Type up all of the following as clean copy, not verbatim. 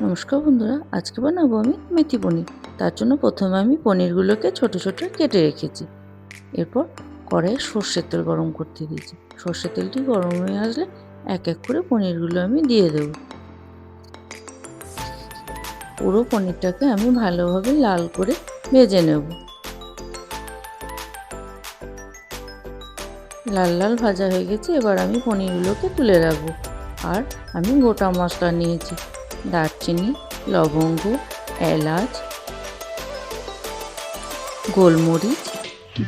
নমস্কার বন্ধুরা, আজকে বানাবো আমি মেথি পনির। তার জন্য প্রথমে আমি পনিরগুলোকে ছোট ছোট কেটে রেখেছি। এরপর কড়াইয়ে সর্ষের তেল গরম করতে দিয়েছি। সর্ষের তেলটি গরম হয়ে আসলে এক এক করে পনিরগুলো আমি দিয়ে দেবো। পুরো পনিরটাকে আমি ভালোভাবে লাল করে ভেজে নেব। লাল লাল ভাজা হয়ে গেছে, এবার আমি পনিরগুলোকে তুলে রাখবো। আর আমি গোটা মশলা নিয়েছি, দারচিনি, লবঙ্গ, এলাচ, গোলমরিচ,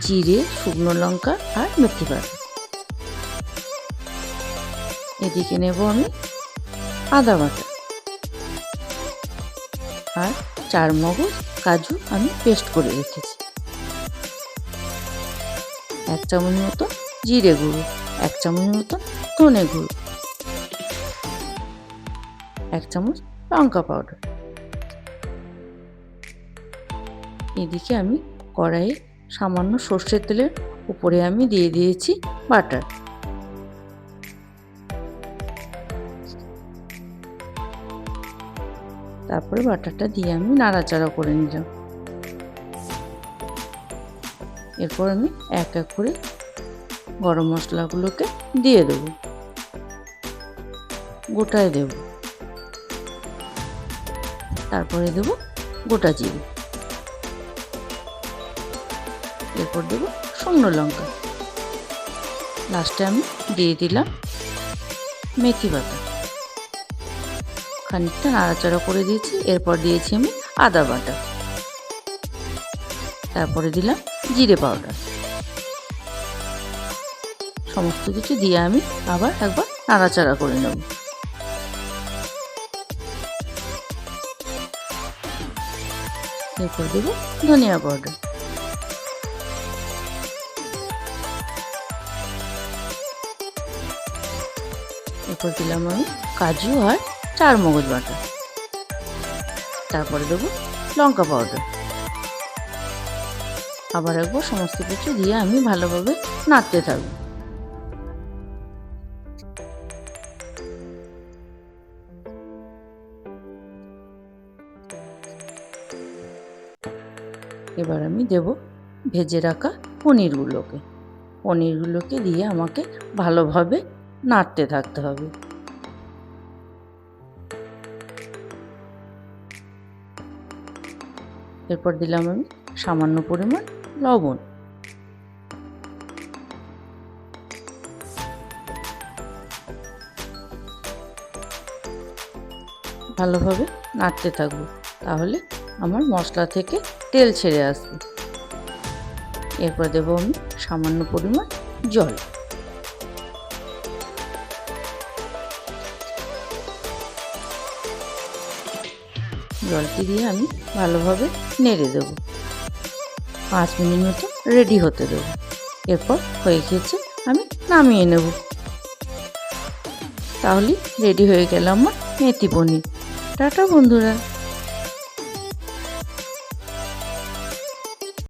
জিরে, শুকনো লঙ্কা আর মেথি পাতা। এদিকে নেব আমি আদা বাটা আর চারমগজ কাজু আমি পেস্ট করে রেখেছি। 1 চামচ মতো জিরে গুঁড়ো, 1 চামচ মতো ধনে গুঁড়ো, 1 চামচ লঙ্কা পাউডার। এদিকে আমি কড়াইয়ে সামান্য সর্ষের তেলের উপরে আমি দিয়ে দিয়েছি বাটার। তারপরে বাটারটা দিয়ে আমি নাড়াচাড়া করে নিলাম। এরপর আমি এক এক করে গরম মশলাগুলোকে দিয়ে দেব, গোটায় দেব। তারপরে দেব গোটা জিরে, এরপর দেব শুকনো লঙ্কা, লাস্টে আমি দিয়ে দিলাম মেথি পাতা। খানিকটা নাড়াচাড়া করে দিয়েছি। এরপর দিয়েছি আমি আদা বাটা, তারপরে দিলাম জিরে পাউডার। সমস্ত কিছু দিয়ে আমি আবার একবার নাড়াচাড়া করে নেব। এরপর দেব ধনিয়া পাউডার। এরপর দিলাম আমি কাজু আর চারমগজ বাটা। তারপরে দেবো লঙ্কা পাউডার। আবার একবার সমস্ত কিছু দিয়ে আমি ভালোভাবে নাড়তে থাকবো। এবার আমি দেব ভেজে রাখা পনিরগুলোকে দিয়ে আমাকে ভালোভাবে নাড়তে থাকতে হবে। এরপর দিলাম আমি সামান্য পরিমাণ লবণ। ভালোভাবে নাড়তে থাকবো, তাহলে আমার মশলা থেকে তেল ছেড়ে আসবে। এরপর দেবো আমি সামান্য পরিমাণ জল। জলটি দিয়ে আমি ভালোভাবে নেড়ে দেব। 5 মিনিট মতো রেডি হতে দেব। এরপর হয়ে গেছে, আমি নামিয়ে নেব। তাহলে রেডি হয়ে গেল আমার মেথি পনির। টাটা বন্ধুরা।